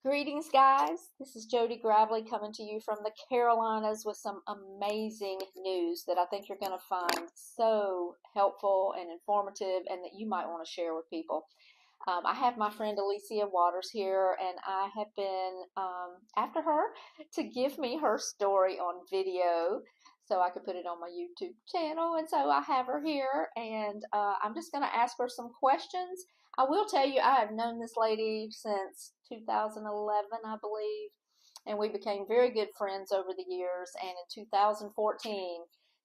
Greetings, guys. This is Jody Gravely coming to you from the Carolinas with some amazing news that I think you're going to find so helpful and informative and that you might want to share with people. I have my friend Alicia Waters here, and I have been after her to give me her story on video so I could put it on my YouTube channel. And so I have her here, and I'm just going to ask her some questions. I will tell you, I have known this lady since 2011, I believe, and we became very good friends over the years. And in 2014,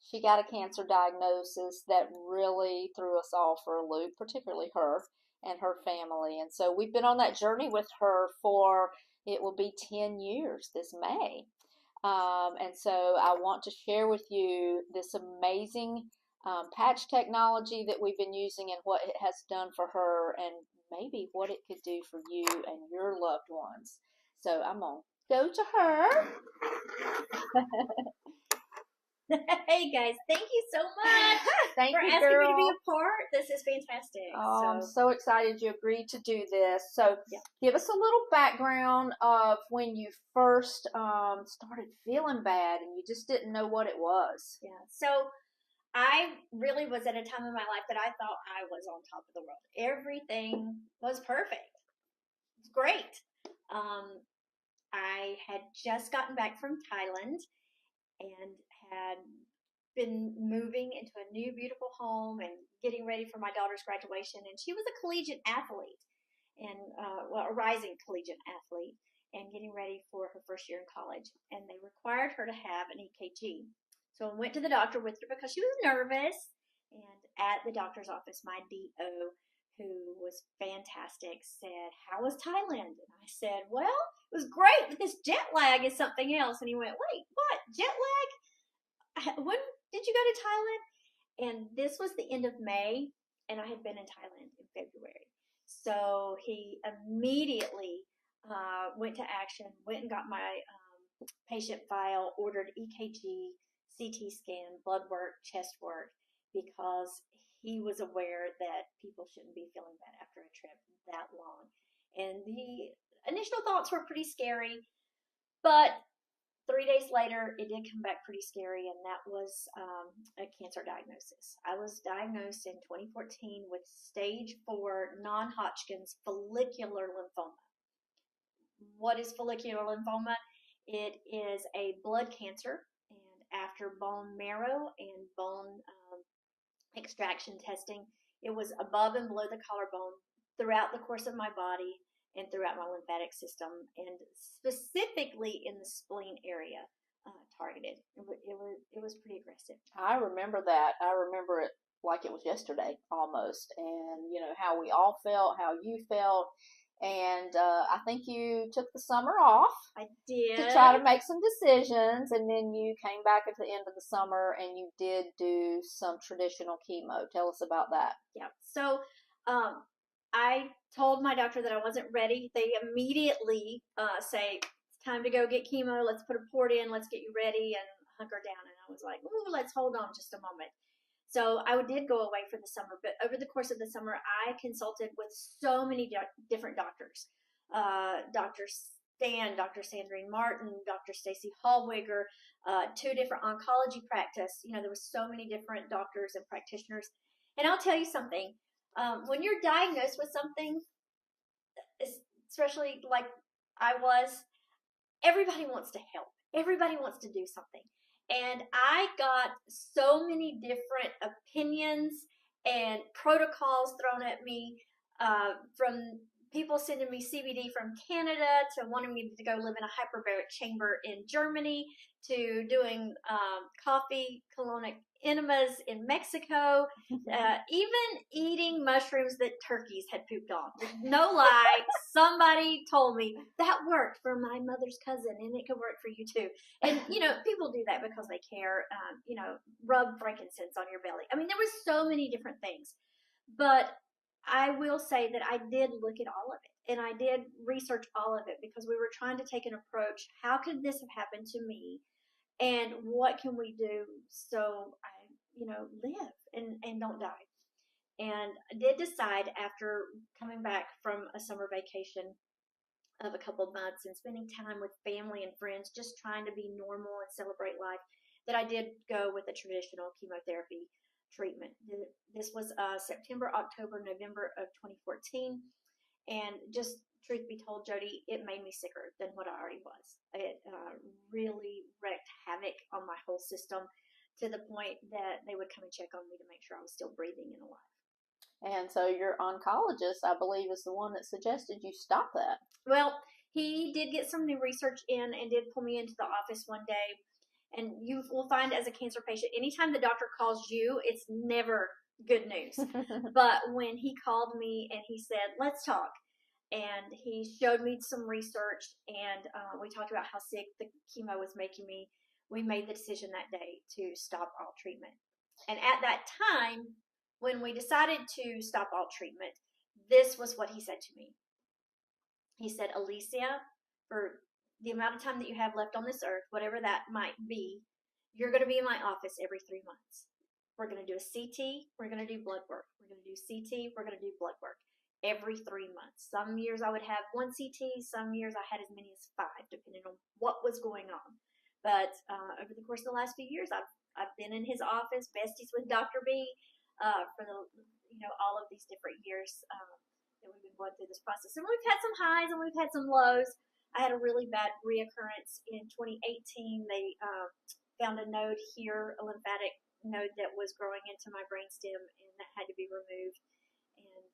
she got a cancer diagnosis that really threw us all for a loop, particularly her and her family. And so we've been on that journey with her for, it will be 10 years this May. And so I want to share with you this amazing patch technology that we've been using and what it has done for her and maybe what it could do for you and your loved ones. So I'm going to go to her. Hey guys, thank you so much Thank for you, asking girl. me to be a part. This is fantastic. I'm so excited you agreed to do this. So yeah. Give us a little background of when you first started feeling bad and you just didn't know what it was. Yeah. So I really was at a time in my life that I thought I was on top of the world. Everything was perfect. It was great. I had just gotten back from Thailand and had been moving into a new beautiful home and getting ready for my daughter's graduation. And she was a collegiate athlete and a rising collegiate athlete and getting ready for her first year in college. And they required her to have an EKG. So I went to the doctor with her because she was nervous. And at the doctor's office, my DO, who was fantastic, said, "How was Thailand?" And I said, "Well, it was great, but this jet lag is something else." And he went, "Wait, what? Jet lag? When did you go to Thailand?" And this was the end of May, and I had been in Thailand in February. So he immediately went to action, went and got my patient file, ordered EKG, CT scan, blood work, chest work, because he was aware that people shouldn't be feeling bad after a trip that long. And the initial thoughts were pretty scary, but 3 days later, it did come back pretty scary, and that was a cancer diagnosis. I was diagnosed in 2014 with stage 4 non-Hodgkin's follicular lymphoma. What is follicular lymphoma? It is a blood cancer, and after bone marrow and bone extraction testing, it was above and below the collarbone throughout the course of my body and throughout my lymphatic system, and specifically in the spleen area targeted. It was pretty aggressive. I remember that. I remember it like it was yesterday almost, and you know how we all felt, how you felt. And I think you took the summer off. I did. To try to make some decisions, and then you came back at the end of the summer and you did do some traditional chemo. Tell us about that. Yeah. So I told my doctor that I wasn't ready. They immediately say, "It's time to go get chemo. Let's put a port in. Let's get you ready and hunker down." And I was like, "Ooh, let's hold on just a moment." So I did go away for the summer, but over the course of the summer, I consulted with so many different doctors. Dr. Stan, Dr. Sandrine Martin, Dr. Stacy Hallwigger, 2 different oncology practice. You know, there was so many different doctors and practitioners. And I'll tell you something, when you're diagnosed with something, especially like I was, everybody wants to help. Everybody wants to do something. And I got so many different opinions and protocols thrown at me from people sending me CBD from Canada to wanting me to go live in a hyperbaric chamber in Germany to doing coffee colonic enemas in Mexico, even eating mushrooms that turkeys had pooped on. No lie, somebody told me that worked for my mother's cousin and it could work for you too. And, you know, people do that because they care. You know, rub frankincense on your belly. I mean, there was so many different things. But I will say that I did look at all of it, and I did research all of it because we were trying to take an approach. How could this have happened to me, and what can we do so I, you know, live and don't die? And I did decide after coming back from a summer vacation of a couple of months and spending time with family and friends, just trying to be normal and celebrate life, that I did go with a traditional chemotherapy treatment. This was September, October, November of 2014. And just truth be told, Jody, it made me sicker than what I already was. It really wreaked havoc on my whole system to the point that they would come and check on me to make sure I was still breathing and alive. And so your oncologist, I believe, is the one that suggested you stop that. Well, he did get some new research in and did pull me into the office one day. And you will find as a cancer patient, anytime the doctor calls you, it's never good news. But when he called me and he said, let's talk, and he showed me some research, and we talked about how sick the chemo was making me, we made the decision that day to stop all treatment. And at that time, when we decided to stop all treatment, this was what he said to me. He said, Alicia, for the amount of time that you have left on this earth, whatever that might be, you're going to be in my office every 3 months. We're going to do a CT. We're going to do blood work. We're going to do CT. We're going to do blood work every 3 months. Some years I would have 1 CT. Some years I had as many as 5, depending on what was going on. But over the course of the last few years, I've been in his office, besties with Dr. B, for the all of these different years that we've been going through this process. And we've had some highs and we've had some lows. I had a really bad reoccurrence in 2018. They found a node here, a lymphatic node that was growing into my brainstem, and that had to be removed. And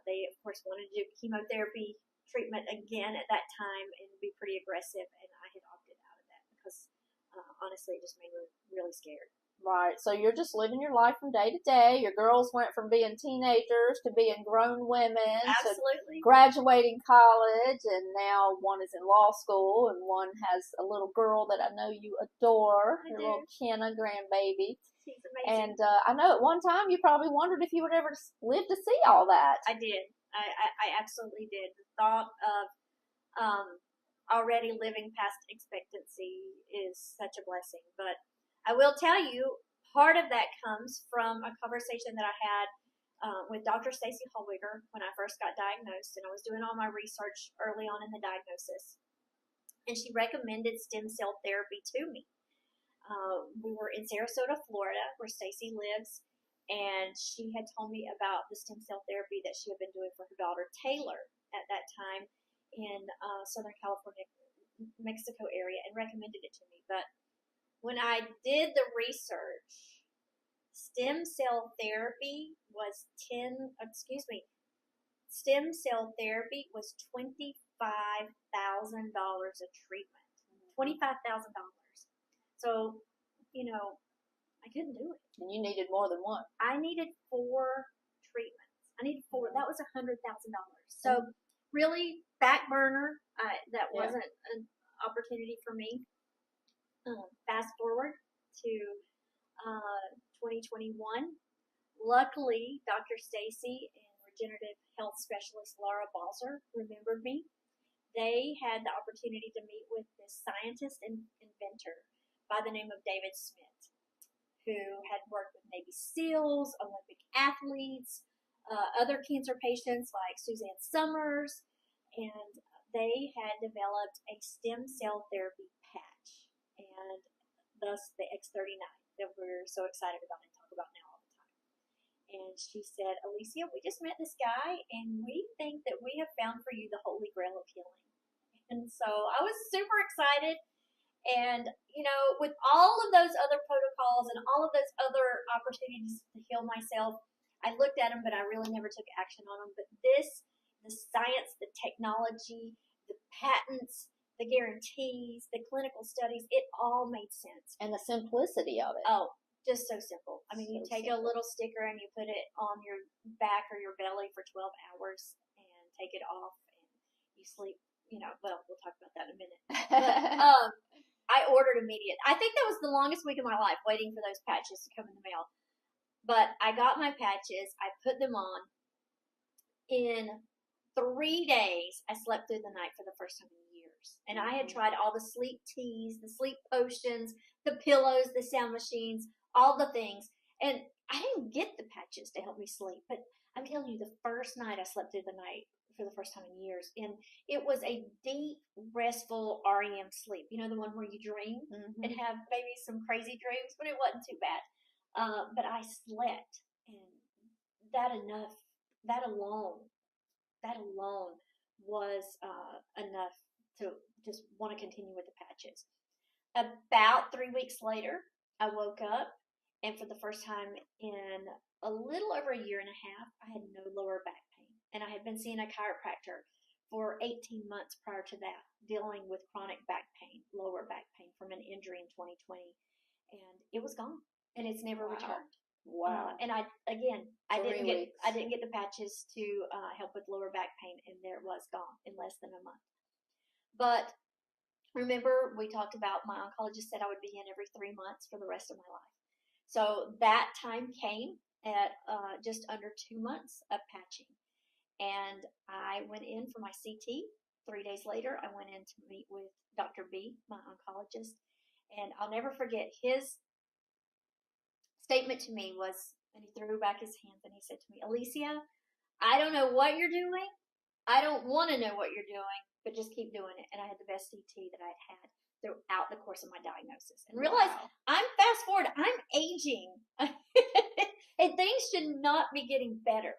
they, of course, wanted to do chemotherapy treatment again at that time and be pretty aggressive, and I had opted out of that because, honestly, it just made me really scared. Right, so you're just living your life from day to day. Your girls went from being teenagers to being grown women. Absolutely. To graduating college, and now one is in law school, and one has a little girl that I know you adore, your little Kenna grandbaby. She's amazing. And I know at one time you probably wondered if you would ever live to see all that. I did. I absolutely did. The thought of already living past expectancy is such a blessing, but I will tell you, part of that comes from a conversation that I had with Dr. Stacy Hallwigger when I first got diagnosed, and I was doing all my research early on in the diagnosis, and she recommended stem cell therapy to me. We were in Sarasota, Florida, where Stacy lives, and she had told me about the stem cell therapy that she had been doing for her daughter Taylor at that time in Southern California, Mexico area, and recommended it to me. But when I did the research, stem cell therapy was $25,000 a treatment. $25,000. So, I couldn't do it. And you needed more than one. I needed 4 treatments. I needed 4. That was $100,000. So, really, back burner. That wasn't an opportunity for me. Fast forward to 2021. Luckily, Dr. Stacy and regenerative health specialist Laura Balzer remembered me. They had the opportunity to meet with this scientist and inventor by the name of David Smith, who had worked with Navy SEALs, Olympic athletes, other cancer patients like Suzanne Summers, and they had developed a stem cell therapy patch, and thus the X39 that we're so excited about and talk about now all the time. And she said, Alicia, we just met this guy, and we think that we have found for you the holy grail of healing. And so I was super excited. And, with all of those other protocols and all of those other opportunities to heal myself, I looked at them, but I really never took action on them. But the science, the technology, the patents, the guarantees, the clinical studies, it all made sense. And the simplicity of it. Oh, just so simple. I mean, you take a little sticker and you put it on your back or your belly for 12 hours and take it off and you sleep, well, we'll talk about that in a minute. But, I ordered immediate. I think that was the longest week of my life waiting for those patches to come in the mail. But I got my patches. I put them on. In 3 days, I slept through the night for the first time in years. And I had tried all the sleep teas, the sleep potions, the pillows, the sound machines, all the things. And I didn't get the patches to help me sleep. But I'm telling you, the first night I slept through the night for the first time in years. And it was a deep, restful REM sleep. You know, the one where you dream and have maybe some crazy dreams, but it wasn't too bad. But I slept, and that alone was enough to just want to continue with the patches. About 3 weeks later, I woke up, and for the first time in a little over a year and a half, I had no lower back pain. And I had been seeing a chiropractor for 18 months prior to that, dealing with chronic back pain, lower back pain from an injury in 2020. And it was gone, and it's never returned. Wow. And I didn't weeks. get the patches to help with lower back pain, and there it was, gone in less than a month. But remember, we talked about my oncologist said I would be in every 3 months for the rest of my life. So that time came at just under 2 months of patching. And I went in for my CT. 3 days later, I went in to meet with Dr. B, my oncologist. And I'll never forget his statement to me was, and he threw back his hands and he said to me, Alicia, I don't know what you're doing. I don't want to know what you're doing, but just keep doing it. And I had the best CT that I'd had throughout the course of my diagnosis. And realize I'm fast forward, I'm aging. And things should not be getting better.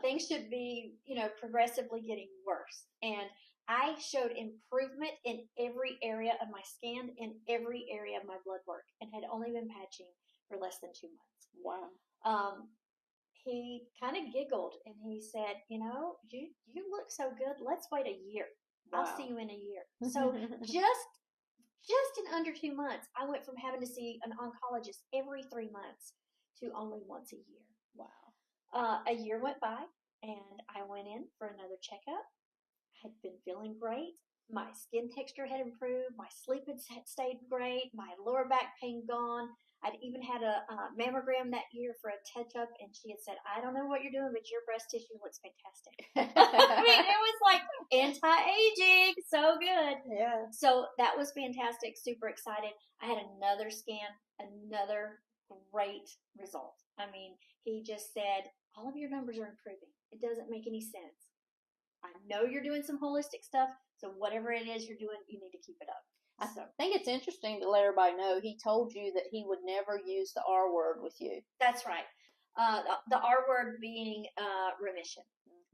Things should be, progressively getting worse. And I showed improvement in every area of my scan, in every area of my blood work, and had only been patching for less than 2 months. Wow. He kind of giggled and he said, you look so good. Let's wait a year. Wow. I'll see you in a year. So just in under 2 months, I went from having to see an oncologist every 3 months to only once a year. Wow. A year went by, and I went in for another checkup. I had been feeling great. My skin texture had improved. My sleep had stayed great. My lower back pain gone. I'd even had a mammogram that year for a touch-up, and she had said, I don't know what you're doing, but your breast tissue looks fantastic. I mean, it was like anti-aging, so good. Yeah. So that was fantastic, super excited. I had another scan, another great result. I mean, he just said, all of your numbers are improving. It doesn't make any sense. I know you're doing some holistic stuff, so whatever it is you're doing, you need to keep it up. I think it's interesting to let everybody know he told you that he would never use the R word with you. That's right. The R word being remission.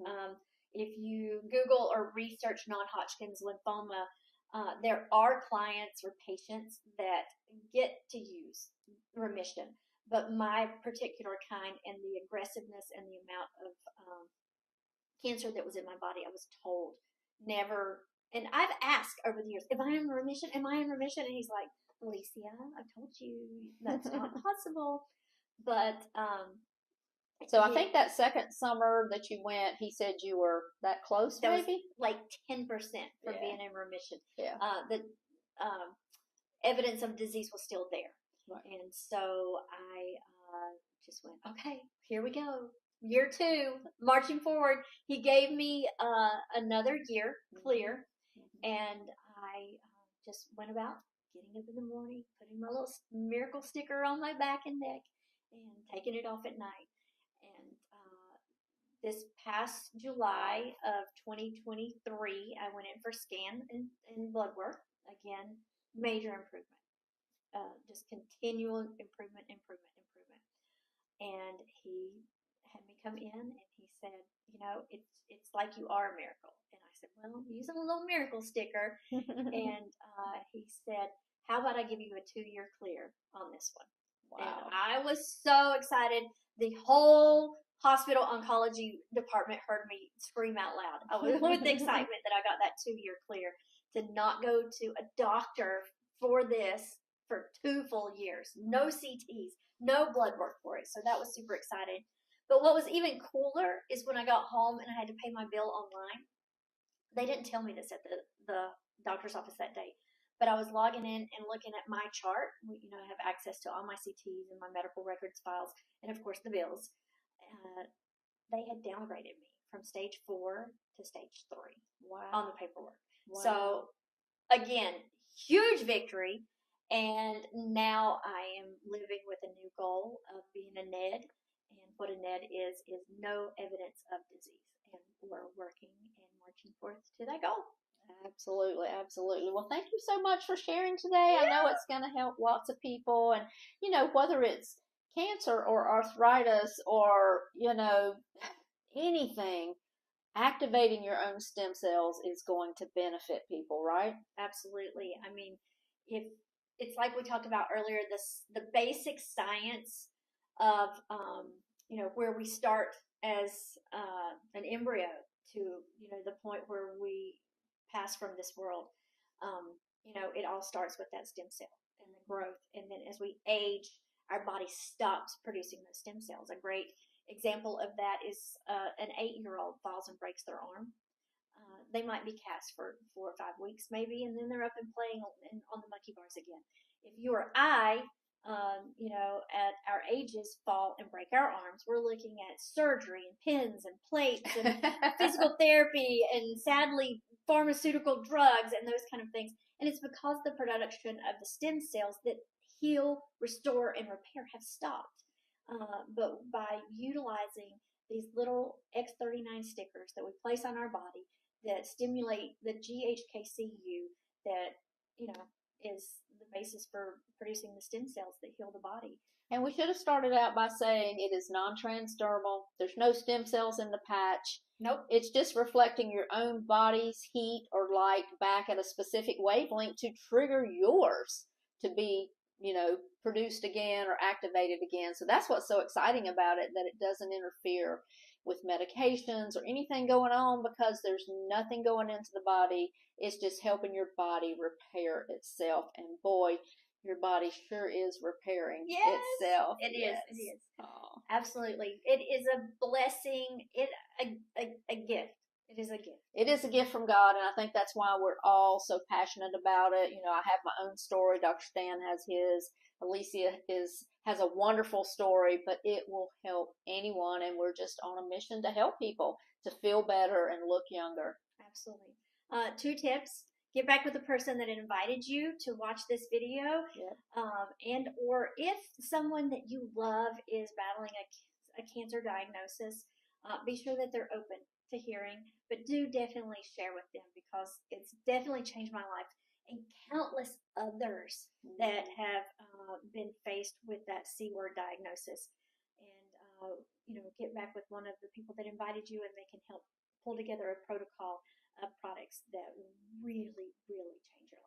Mm-hmm. If you Google or research non-Hodgkin's lymphoma, there are clients or patients that get to use remission. But my particular kind and the aggressiveness and the amount of cancer that was in my body, I was told never. And I've asked over the years, am I in remission? Am I in remission? And he's like, Alicia, I told you that's not possible. But so I think that second summer that you went, he said you were that close, that maybe? was like 10% for being in remission. Yeah. The evidence of disease was still there. Right. And so I just went, okay, here we go. Year 2, marching forward. He gave me another year clear, and I just went about getting up in the morning, putting my little miracle sticker on my back and neck, and taking it off at night. And this past July of 2023, I went in for scan and blood work. Again, major improvement. Just continual improvement. And he had me come in, and he said, it's like you are a miracle. And I said, well, I'm using a little miracle sticker. And he said, how about I give you a 2-year clear on this one? Wow. And I was so excited. The whole hospital oncology department heard me scream out loud. I was with the excitement that I got that 2-year clear to not go to a doctor for this for 2 full years. No CTs, no blood work for it. So that was super exciting. But what was even cooler is when I got home and I had to pay my bill online. They didn't tell me this at the doctor's office that day. But I was logging in and looking at my chart. I have access to all my CTs and my medical records files, and of course the bills. They had downgraded me from stage 4 to stage 3. Wow. On the paperwork. Wow. So again, huge victory. And now I am living with a new goal of being a NED. And what a NED is no evidence of disease. and we're working and marching forth to that goal. Absolutely, absolutely. Well, thank you so much for sharing today. I know it's going to help lots of people, and whether it's cancer or arthritis or anything, activating your own stem cells is going to benefit people, right? Absolutely. I mean, if it's like we talked about earlier, the basic science of where we start as an embryo to the point where we pass from this world. It all starts with that stem cell and the growth, and then as we age, our body stops producing those stem cells. A great example of that is an 8-year-old falls and breaks their arm. They might be cast for 4 or 5 weeks maybe, and then they're up and playing on the monkey bars again. If you or I, at our ages fall and break our arms, we're looking at surgery and pins and plates and physical therapy and sadly pharmaceutical drugs and those kind of things. And it's because the production of the stem cells that heal, restore, and repair have stopped. But by utilizing these little X39 stickers that we place on our body that stimulate the GHKCU that, is the basis for producing the stem cells that heal the body. And we should have started out by saying it is non-transdermal. There's no stem cells in the patch. Nope. It's just reflecting your own body's heat or light back at a specific wavelength to trigger yours to be, produced again or activated again. So that's what's so exciting about it, that it doesn't interfere with medications or anything going on, because there's nothing going into the body. It's just helping your body repair itself. And boy, your body sure is repairing itself. It is. Oh. Absolutely. It is a blessing. A gift. It is a gift. It is a gift from God, and I think that's why we're all so passionate about it. I have my own story. Dr. Stan has his. Alicia has a wonderful story, but it will help anyone, and we're just on a mission to help people to feel better and look younger. Absolutely. 2 tips. Get back with the person that invited you to watch this video. Yep. And or if someone that you love is battling a cancer diagnosis, be sure that they're open to hearing, but do definitely share with them, because it's definitely changed my life and countless others that have been faced with that C-word diagnosis. And, get back with one of the people that invited you, and they can help pull together a protocol of products that really, really change your life.